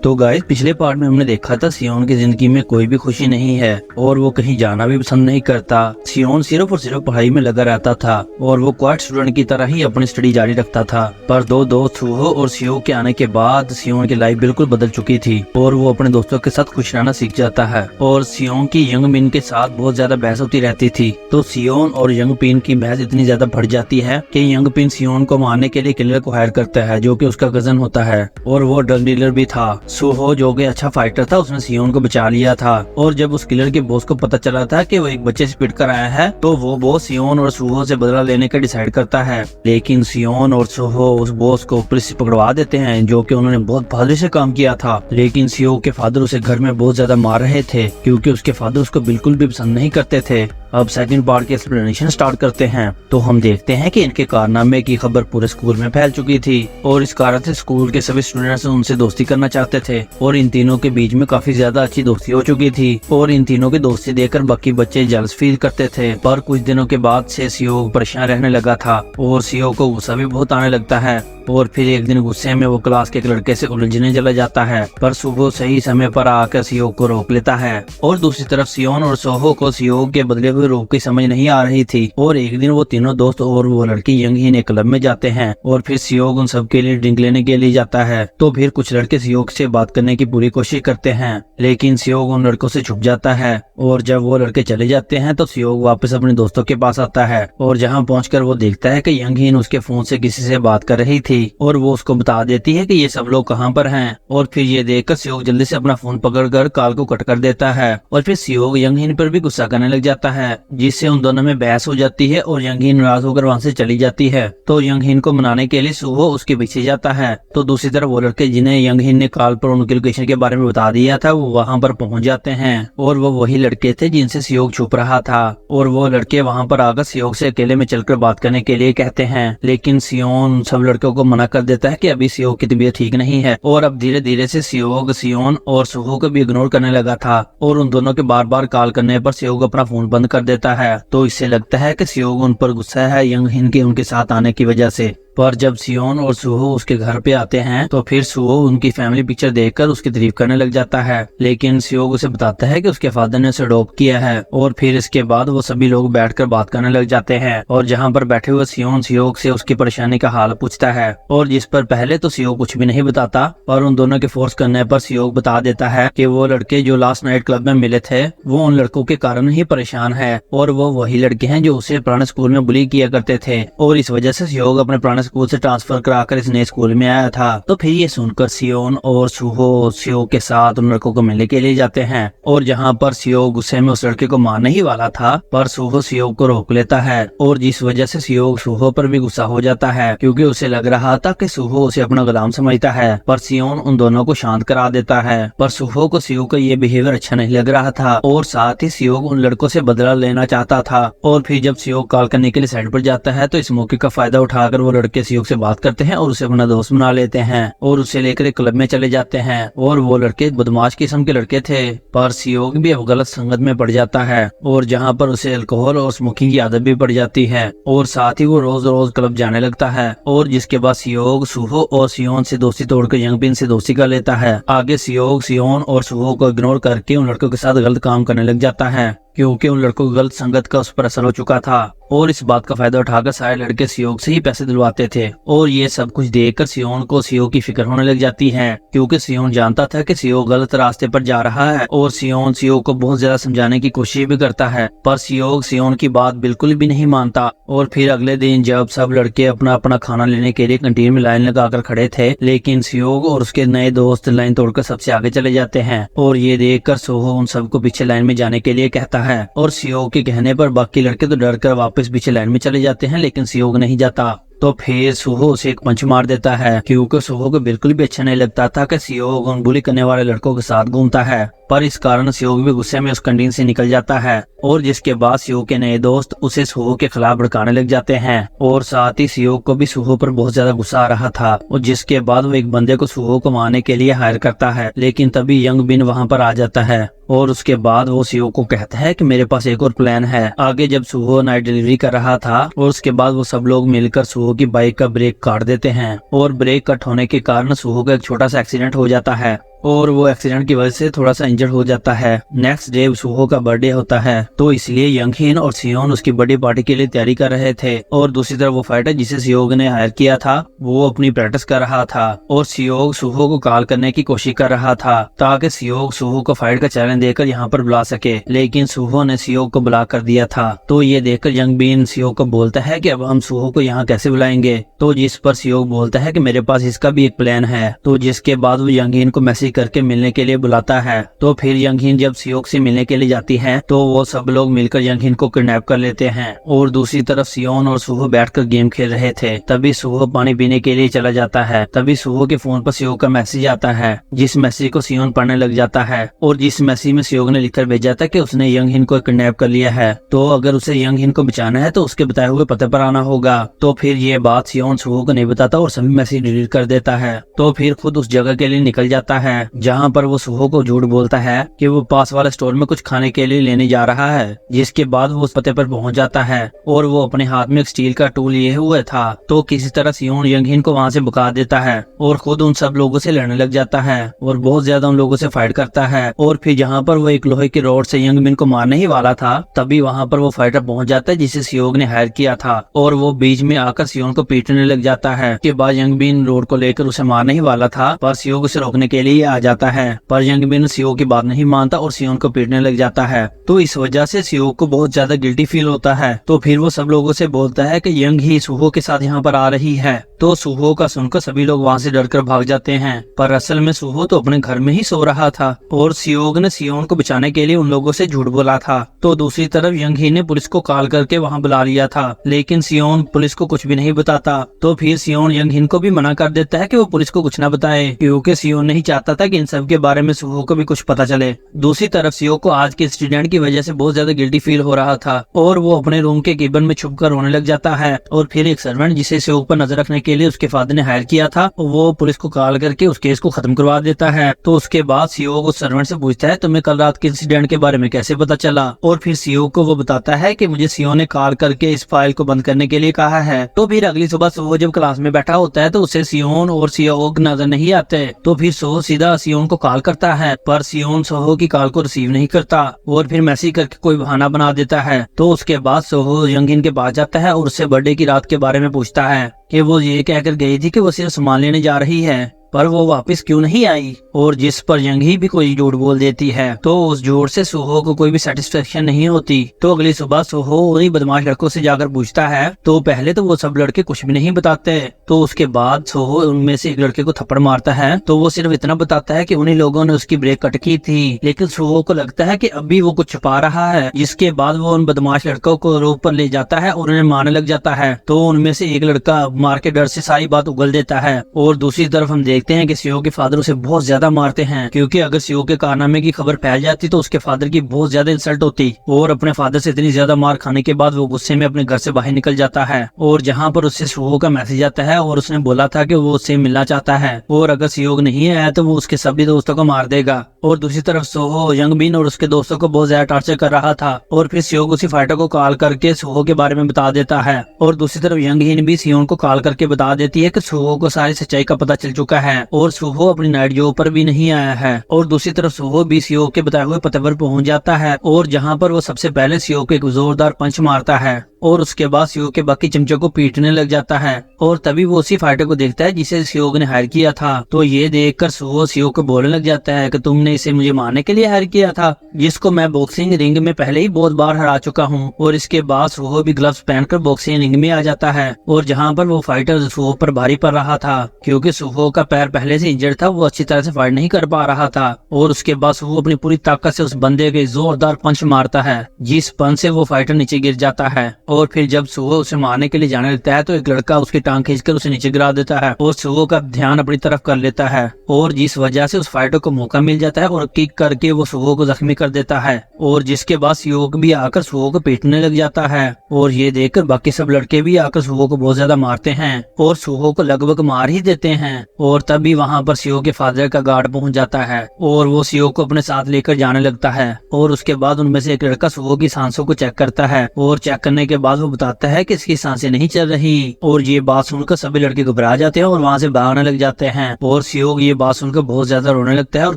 तो गाइस पिछले पार्ट में हमने देखा था सियोन की जिंदगी में कोई भी खुशी नहीं है और वो कहीं जाना भी पसंद नहीं करता। सियोन सिर्फ और सिर्फ पढ़ाई में लगा रहता था और वो क्वाइट स्टूडेंट की तरह ही अपनी स्टडी जारी रखता था। पर दो दोस्त सुहो और सियो के आने के बाद सियोन की लाइफ बिल्कुल बदल चुकी थी और वो अपने दोस्तों के साथ खुश रहना सीख जाता है। और सियोन की यंग मिन के साथ बहुत ज्यादा बहस होती रहती थी। तो सियोन और यंग पिन की बहस इतनी ज्यादा बढ़ जाती है कि यंग पिन सियोन को मारने के लिए किलर को हायर करता है जो कि उसका कजन होता है और वो ड्रग डीलर भी था। सुहो जो कि अच्छा फाइटर था उसने सियोन को बचा लिया था। और जब उस किलर के बॉस को पता चला था कि वो एक बच्चे से पिट कर आया है तो वो बॉस सियोन और सुहो से बदला लेने का डिसाइड करता है। लेकिन सियोन और सुहो उस बॉस को पुलिस से पकड़वा देते हैं जो कि उन्होंने बहुत बहादुरी से काम किया था। लेकिन सियो के फादर उसे घर में बहुत ज्यादा मार रहे थे क्योंकि उसके फादर उसको बिल्कुल भी पसंद नहीं करते थे। अब सेकंड पार्ट की एक्सप्लेनेशन स्टार्ट करते हैं तो हम देखते हैं कि इनके कारनामे की खबर पूरे स्कूल में फैल चुकी थी और इस कारण से स्कूल के सभी स्टूडेंट्स उनसे दोस्ती करना चाहते थे और इन तीनों के बीच में काफी ज्यादा अच्छी दोस्ती हो चुकी थी और इन तीनों की दोस्ती देखकर बाकी बच्चे जेलस फील करते थे। पर कुछ दिनों के बाद से सियो परेशान रहने लगा था और सियो को गुस्सा भी बहुत आने लगता है और फिर एक दिन गुस्से में वो क्लास के एक लड़के से उलझने चला जाता है। पर सुबह सही समय पर आकर सियो को रोक लेता है। और दूसरी तरफ सियोन और सोहो को सियो के बदले हुए रूप की समझ नहीं आ रही थी और एक दिन वो तीनों दोस्त और वो लड़की यंग हिन एक क्लब में जाते हैं और फिर सियोग उन सबके लिए ड्रिंक लेने के लिए जाता है। तो फिर कुछ लड़के सियोग से बात करने की पूरी कोशिश करते हैं लेकिन सियोग उन लड़कों से छुप जाता है और जब वो लड़के चले जाते हैं तो सियोग वापस अपने दोस्तों के पास आता है और जहाँ पहुंचकर वो देखता है कि यंग हिन उसके फोन से किसी से बात कर रही थी और वो उसको बता देती है कि ये सब लोग कहाँ पर हैं। और फिर ये देखकर सियोग जल्दी से अपना फोन पकड़कर कॉल को कट कर देता है और फिर सियोग यंग हिन पर भी गुस्सा करने लग जाता है जिससे उन दोनों में बहस हो जाती है और यंग हिन नाराज होकर वहाँ से चली जाती है। तो यंग हिन को मनाने के लिए सुहो उसके पीछे जाता है। तो दूसरी तरफ वो लड़के जिन्हें यंग हिन ने कॉल पर उनके लोकेशन के बारे में बता दिया था वो वहाँ पर पहुँच जाते हैं और वो वही लड़के थे जिनसे सियोग छुप रहा था और वो लड़के वहाँ पर आकर सियोग से अकेले में चलकर बात करने के लिए कहते हैं। लेकिन सियोन सब लड़कों को मना कर देता है कि अभी सियोग की तबीयत ठीक नहीं है और अब धीरे धीरे से सियोग सियोन और सुहो को भी इग्नोर करने लगा था और उन दोनों के बार बार कॉल करने पर सियोग अपना फोन बंद कर देता है। तो इससे लगता है कि सियोग उन पर गुस्सा है यंग हिन के उनके साथ आने की वजह से। पर जब सियोन और सुहो उसके घर पे आते हैं तो फिर सुहो उनकी फैमिली पिक्चर देखकर उसकी तारीफ करने लग जाता है। लेकिन सियोग उसे बताता है कि उसके फादर ने उसे अडॉप्ट किया है और फिर इसके बाद वो सभी लोग बैठकर बात करने लग जाते हैं और जहाँ पर बैठे हुए सियोन सियोग से उसकी परेशानी का हाल पूछता है और जिस पर पहले तो सियोग कुछ भी नहीं बताता और उन दोनों के फोर्स करने पर सियोग बता देता है कि वो लड़के जो लास्ट नाइट क्लब में मिले थे वो उन लड़कों के कारण ही परेशान है और वो वही लड़के हैं जो उसे पुराने स्कूल में बुली किया करते थे और इस वजह से सियोग अपने पुराने स्कूल से ट्रांसफर कराकर इस नए स्कूल में आया था। तो फिर ये सुनकर सियोन और सुहो सियोग के साथ उन लड़कों को मिलने के लिए जाते हैं और जहाँ पर सियोग गुस्से में उस लड़के को मारने ही वाला था पर सुहो सियोग को रोक लेता है और जिस वजह से सियोग सुहो पर भी गुस्सा हो जाता है क्योंकि उसे लग रहा था कि सुहो उसे अपना गुलाम समझता है। पर सियोन उन दोनों को शांत करा देता है पर सुहो को सियोग का ये बिहेवियर अच्छा नहीं लग रहा था और साथ ही सियोग उन लड़कों से बदला लेना चाहता था। और फिर जब सियोग कॉल करने के लिए साइड पर जाता है तो इस मौके का फायदा उठाकर वो लड़के सियोग से बात करते हैं और उसे अपना दोस्त बना लेते हैं और उसे लेकर एक क्लब में चले जाते हैं और वो लड़के बदमाश किस्म के लड़के थे। पर सियोग भी अब गलत संगत में पड़ जाता है और जहाँ पर उसे अल्कोहल और स्मोकिंग की आदत भी पड़ जाती है और साथ ही वो रोज रोज क्लब जाने लगता है और जिसके बाद सियोग सुहो और सियोन से दोस्ती तोड़कर यंग पिन से दोस्ती कर लेता है। आगे सियोग सियोन और सुहो को इग्नोर करके उन लड़कों के साथ गलत काम करने लग जाता है क्योंकि उन लड़कों की गलत संगत का उस पर असर हो चुका था और इस बात का फायदा उठाकर सारे लड़के सियोग से ही पैसे दिलवाते थे। और ये सब कुछ देखकर सियोन को सियोग की फिक्र होने लग जाती है क्योंकि सियोन जानता था कि सियोग गलत रास्ते पर जा रहा है और सियोन सियोग को बहुत ज्यादा समझाने की कोशिश भी करता है पर सियोग सियोन की बात बिल्कुल भी नहीं मानता। और फिर अगले दिन जब सब लड़के अपना अपना खाना लेने के लिए कैंटीन में लाइन लगाकर खड़े थे लेकिन सियोग और उसके नए दोस्त लाइन तोड़कर सबसे आगे चले जाते हैं और ये देखकर सोहो उन सबको पीछे लाइन में जाने के लिए कहता है और सियोग के कहने पर बाकी लड़के तो डर कर वापस पीछे लाइन में चले जाते हैं लेकिन सियोग नहीं जाता। तो फिर सुहो उसे एक पंच मार देता है क्योंकि सुहो को बिल्कुल भी अच्छा नहीं लगता था कि सियोग उन बुली करने वाले लड़कों के साथ घूमता है। पर इस कारण सियोग भी गुस्से में उस कैंटीन से निकल जाता है और जिसके बाद सियोग के नए दोस्त उसे सुहो के खिलाफ भड़काने लग जाते हैं और साथ ही सियोग को भी सुहो पर बहुत ज्यादा गुस्सा आ रहा था और जिसके बाद वो एक बंदे को सुहो को मारने के लिए हायर करता है। लेकिन तभी यंग बिन वहाँ पर आ जाता है और उसके बाद वो सियोग को कहता है कि मेरे पास एक और प्लान है। आगे जब सुहो नाइट डिलीवरी कर रहा था और उसके बाद वो सब लोग मिलकर सुहो की बाइक का ब्रेक काट देते हैं और ब्रेक कट होने के कारण सुहो का एक छोटा सा एक्सीडेंट हो जाता है और वो एक्सीडेंट की वजह से थोड़ा सा इंजर्ड हो जाता है। नेक्स्ट डे सुहो का बर्थडे होता है, तो इसलिए यंग हिन और सियोन उसकी बर्थडे पार्टी के लिए तैयारी कर रहे थे। और दूसरी तरफ वो फाइटर जिसे सियोग ने हायर किया था वो अपनी प्रैक्टिस कर रहा था और सियोग सुहो को कॉल करने की कोशिश कर रहा था ताकि सियोग सुहो को फाइट का चैलेंज देकर यहाँ पर बुला सके, लेकिन सुहो ने सियोग को ब्लॉक कर दिया था। तो ये देखकर यंग बीन सियोग को बोलता है कि अब हम सुहो को यहाँ कैसे बुलाएंगे, तो जिस पर सियोग बोलता है कि मेरे पास इसका भी एक प्लान है। तो जिसके बाद वो यंग हिन को मैसेज करके मिलने के लिए बुलाता है। तो फिर यंग हिन जब सियोग से मिलने के लिए जाती है तो वो सब लोग मिलकर यंग हिन को किडनैप कर लेते हैं। और दूसरी तरफ सियोन और सुहो बैठकर गेम खेल रहे थे, तभी सुहो पानी पीने के लिए चला जाता है। तभी सुहो के फोन पर सियोग का मैसेज आता है, जिस मैसेज को सियोन पढ़ने लग जाता है और जिस मैसेज में सियोग ने लिखकर भेजा था कि उसने यंग हिन को किडनैप कर लिया है, तो अगर उसे यंग हिन को बचाना है तो उसके बताए हुए पते पर आना होगा। तो फिर ये बात सियोन सुहो को नहीं बताता और सभी मैसेज डिलीट कर देता है। तो फिर खुद उस जगह के लिए निकल जाता है जहाँ पर वो सुहो को झूठ बोलता है कि वो पास वाले स्टोर में कुछ खाने के लिए लेने जा रहा है। जिसके बाद वो उस पते पर पहुंच जाता है और वो अपने हाथ में एक स्टील का टूल लिए हुए था। तो किसी तरह सियोन यंग हिन को वहाँ से भगा देता है और खुद उन सब लोगों से लड़ने लग जाता है और बहुत ज्यादा उन लोगों से फाइट करता है। और फिर जहाँ पर वो एक लोहे की रॉड से यंग बिन को मारने ही वाला था, तभी वहाँ पर वो फाइटर पहुंच जाता है जिसे सियोग ने हायर किया था और वो बीच में आकर सियोन को पीटने लग जाता है। के बाद यंग बिन रोड को लेकर उसे मारने ही वाला था, पर सियोग उसे रोकने के लिए आ जाता है, पर यंग बिन सियोग की बात नहीं मानता और सियोन को पीटने लग जाता है। तो इस वजह से सियोग को बहुत ज्यादा गिल्टी फील होता है। तो फिर वो सब लोगों से बोलता है कि यंग ही सुहो के साथ यहाँ पर आ रही है। तो सुहो का सुनकर सभी लोग वहाँ से डरकर भाग जाते हैं, पर असल में सुहो तो अपने घर में ही सो रहा था और सियोग ने सियोन को बचाने के लिए उन लोगों से झूठ बोला था। तो दूसरी तरफ यंग ही ने पुलिस को कॉल करके वहाँ बुला लिया था, लेकिन सियोन पुलिस को कुछ भी नहीं बताता। तो फिर सियोन यंग हिन को भी मना कर देता है कि वो पुलिस को कुछ न बताए, क्योंकि सियोन नहीं चाहता था कि इन सब के बारे में सुहो को भी कुछ पता चले। दूसरी तरफ सियोग को आज के इंसिडेंट की वजह से बहुत ज्यादा गिल्टी फील हो रहा था और वो अपने रूम के केबिन में छुपकर रोने लग जाता है। और फिर एक सर्वेंट जिसे सियोग पर नजर रखने के लिए उसके फादर ने हायर किया था, वो पुलिस को कॉल करके उस केस को खत्म करवा देता है। तो उसके बाद सियोग उस सर्वेंट से पूछता है तुम्हें कल रात के इंसिडेंट के बारे में कैसे पता चला, और फिर सियोग को वो बताता है कि मुझे सियोग ने कॉल करके इस फाइल को बंद करने के लिए कहा है। तो फिर अगली सुबह सुहो जब क्लास में बैठा होता है तो उसे सियोन और सियोग नजर नहीं आते। तो फिर सुहो सीधा सियोन को कॉल करता है, पर सियोन सुहो की कॉल को रिसीव नहीं करता और फिर मैसेज करके कोई बहाना बना देता है। तो उसके बाद सुहो यंग हिन के पास जाता है और उससे बर्थडे की रात के बारे में पूछता है कि वो ये कहकर गई थी कि वो सिर्फ सामान लेने जा रही है, पर वो वापस क्यों नहीं आई, और जिस पर यंग ही भी कोई झूठ बोल देती है। तो उस झूठ से सुहो को कोई भी सेटिस्फेक्शन नहीं होती। तो अगली सुबह सुहो उन्हीं बदमाश लड़कों से जाकर पूछता है, तो पहले तो वो सब लड़के कुछ भी नहीं बताते। तो उसके बाद सुहो उनमें से एक लड़के को थप्पड़ मारता है, तो वो सिर्फ इतना बताता है कि उन्हीं लोगों ने उसकी ब्रेक कट की थी, लेकिन सुहो को लगता है कि अभी वो कुछ छुपा रहा है। जिसके बाद वो उन बदमाश लड़कों को रोप पर ले जाता है और उन्हें मारने लग जाता है। तो उनमें से एक लड़का मार के डर से सारी बात उगल देता है। और दूसरी तरफ हम देखते हैं कि सियोग के फादर उसे बहुत ज्यादा मारते हैं, क्योंकि अगर सियोग के कारनामे की खबर फैल जाती तो उसके फादर की बहुत ज्यादा इंसल्ट होती। और अपने फादर से इतनी ज्यादा मार खाने के बाद वो गुस्से में अपने घर से बाहर निकल जाता है। और जहाँ पर उससे सुहो का मैसेज आता है और उसने बोला था कि वो उससे मिलना चाहता है और अगर सियोग नहीं आया तो वो उसके सभी दोस्तों को मार देगा। और दूसरी तरफ सुहो यंग बिन और उसके दोस्तों को बहुत ज्यादा टॉर्चर कर रहा था। और फिर सियोग उसी फाइटर को कॉल करके सुहो के बारे में बता देता है। और दूसरी तरफ यंग हिन भी सियोग को कॉल करके बता देती है कि सुहो को सारी सच्चाई का पता चल चुका है और सुहो अपनी नाइट जॉब पर भी नहीं आया है। और दूसरी तरफ सुहो भी सियोग के बताए हुए पते पर पहुंच जाता है और जहाँ पर वो सबसे पहले सियोग को एक जोरदार पंच मारता है और उसके बाद सियोग के बाकी चमचों को पीटने लग जाता है। और तभी वो उसी फाइटर को देखता है जिसे सियोग ने हायर किया था। तो ये देखकर सुहो सियोग को बोलने लग जाता है कि तुमने इसे मुझे मारने के लिए हायर किया था, जिसको मैं बॉक्सिंग रिंग में पहले ही बहुत बार हरा चुका हूँ। और इसके बाद सुहो भी ग्लव्स पहनकर बॉक्सिंग रिंग में आ जाता है और जहाँ पर वो फाइटर सुहो पर भारी पड़ रहा था, क्योंकि सुहो का पैर पहले से इंजर्ड था, वो अच्छी तरह से फाइट नहीं कर पा रहा था। और उसके बाद सुहो अपनी पूरी ताकत से उस बंदे के जोरदार पंच मारता है, जिस पंच से वो फाइटर नीचे गिर जाता है। और फिर जब सुहो उसे मारने के लिए जाने लगता है तो एक लड़का उसकी टांग खींचकर उसे नीचे गिरा देता है और सुहो का ध्यान अपनी तरफ कर लेता है। और जिस वजह से उस फाइटर को मौका मिल जाता है और किक करके वो सुहो को जख्मी कर देता है। और जिसके बाद सियोग भी आकर सुहो को पीटने लग जाता है और ये देखकर बाकी सब लड़के भी आकर सुहो को बहुत ज्यादा मारते हैं और सुहो को लगभग मार ही देते हैं। और तभी वहाँ पर सियोग के फादर का गार्ड पहुंच जाता है और वो सियोग को अपने साथ लेकर जाने लगता है। और उसके बाद उनमें से एक लड़का सुहो की सांसों को चेक करता है और चेक करने के बाद वो बताता है कि इसकी सांसें नहीं चल रही और ये बात सुनकर सभी लड़के घबरा जाते हैं और वहाँ से भागने लग जाते हैं और सियोग ये बात सुनकर बहुत ज्यादा रोने लगता है और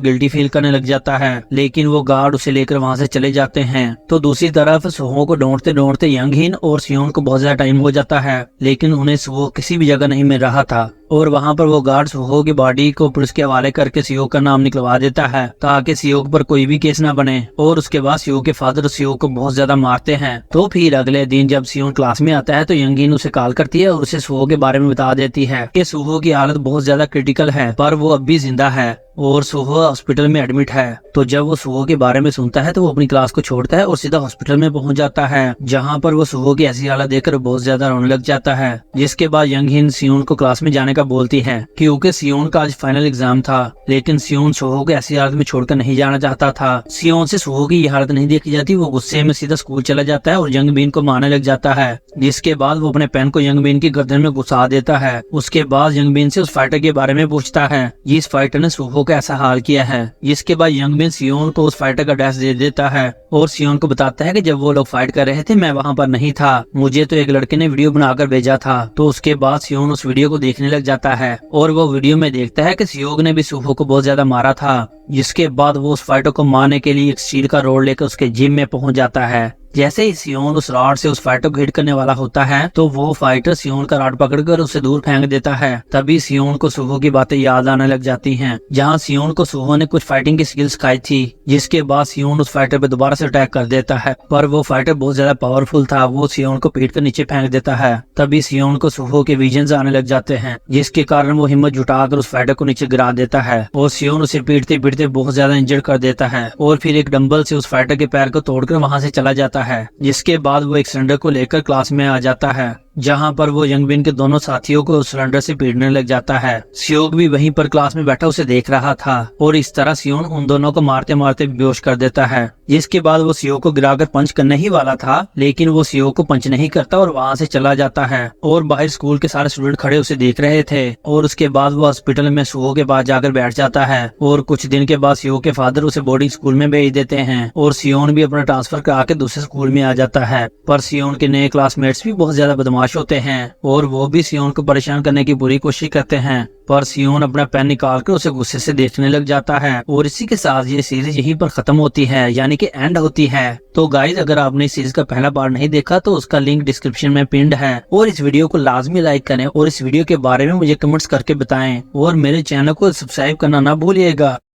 गिल्टी फील करने लग जाता है, लेकिन वो गार्ड उसे लेकर वहाँ से चले जाते हैं। तो दूसरी तरफ सुहो को ढूंढते ढूंढते यंगहिन और सियोन को बहुत ज्यादा टाइम हो जाता है, लेकिन उन्हें सुहो किसी भी जगह नहीं मिल रहा था और वहाँ पर वो गार्ड सुहो की बॉडी को पुलिस के हवाले करके सियोग का नाम निकलवा देता है ताकि सियोग पर कोई भी केस ना बने। और उसके बाद सियोग के फादर सियोग को बहुत ज्यादा मारते हैं। तो फिर अगले दिन जब सियोन क्लास में आता है तो यंगहिन उसे कॉल करती है और उसे सुहो के बारे में बता देती है कि सुहो की हालत बहुत ज्यादा क्रिटिकल है पर वो अब भी जिंदा है और सुहो हॉस्पिटल में एडमिट है। तो जब वो सुहो के बारे में सुनता है तो वो अपनी क्लास को छोड़ता है और सीधा हॉस्पिटल में पहुंच जाता है, जहां पर वो सुहो की ऐसी हालत देखकर बहुत ज्यादा रोने लग जाता है। जिसके बाद यंगहिन सियोन को क्लास में जाने का बोलती है क्योंकि सियोन का आज फाइनल एग्जाम था, लेकिन सियोन सुहो को ऐसी हालत में छोड़कर नहीं जाना चाहता था। सियोन से सुहो की ये हालत नहीं देखी जाती, वो गुस्से में सीधा स्कूल चला जाता है और यंगबिन को मारने लग जाता है। जिसके बाद वो अपने पेन को यंगबिन की गर्दन में घुसा देता है। उसके बाद यंगबिन से उस फाइटर के बारे में पूछता है जिस फाइटर ने सुहो का ऐसा हाल किया है। जिसके बाद यंगबिन सियोन को उस फाइटर का एड्रेस दे देता है और सियोन को बताता है कि जब वो लोग फाइट कर रहे थे मैं वहाँ पर नहीं था, मुझे तो एक लड़के ने वीडियो बनाकर भेजा था। तो उसके बाद सियोन उस वीडियो को देखने लग जाता है और वो वीडियो में देखता है कि सियोग ने भी सुहो को बहुत ज्यादा मारा था। जिसके बाद वो उस फाइटर को मारने के लिए एक स्टील का रोड लेकर उसके जिम में पहुंच जाता है। जैसे ही सियोन उस रॉड से उस फाइटर को हिट करने वाला होता है तो वो फाइटर सियोन का रॉड पकड़कर उसे दूर फेंक देता है। तभी सियोन को सुहो की बातें याद आने लग जाती हैं, जहां सियोन को सुहो ने कुछ फाइटिंग की स्किल्स सिखाई थी। जिसके बाद सियोन उस फाइटर पे दोबारा से अटैक कर देता है, पर वो फाइटर बहुत ज्यादा पावरफुल था, वो सियोन को पीट कर नीचे फेंक देता है। तभी सियोन को सुहो के विजन्स आने लग जाते हैं, जिसके कारण वो हिम्मत जुटाकर उस फाइटर को नीचे गिरा देता है और सियोन उसे पीटते पीटते बहुत ज्यादा इंजर्ड कर देता है और फिर एक डंबल से उस फाइटर के पैर को तोड़कर वहां से चला जाता है। जिसके बाद वो एक सिलेंडर को लेकर क्लास में आ जाता है, जहां पर वो यंगबिन के दोनों साथियों को सिलेंडर से पीटने लग जाता है। सियोग भी वहीं पर क्लास में बैठा उसे देख रहा था और इस तरह सियोन उन दोनों को मारते मारते बेहोश कर देता है। जिसके बाद वो सियोग को गिराकर पंच करने ही वाला था, लेकिन वो सियोग को पंच नहीं करता और वहां से चला जाता है और बाहर स्कूल के सारे स्टूडेंट खड़े उसे देख रहे थे। और उसके बाद वो हॉस्पिटल में सुहो के पास जाकर बैठ जाता है और कुछ दिन के बाद सियोग के फादर उसे बोर्डिंग स्कूल में भेज देते हैं और सियोन भी अपना ट्रांसफर करा के दूसरे स्कूल में आ जाता है। पर सियोन के नए क्लासमेट्स भी बहुत ज्यादा बदमाश होते हैं और वो भी सियोन को परेशान करने की पूरी कोशिश करते हैं, पर सियोन अपना पेन निकाल कर उसे गुस्से से देखने लग जाता है। और इसी के साथ ये सीरीज यहीं पर खत्म होती है, यानी कि एंड होती है। तो गाइज अगर आपने इस सीरीज का पहला पार्ट नहीं देखा तो उसका लिंक डिस्क्रिप्शन में पिन्ड है और इस वीडियो को लाजमी लाइक करें और इस वीडियो के बारे में मुझे कमेंट्स करके बताएं और मेरे चैनल को सब्सक्राइब करना ना भूलिएगा।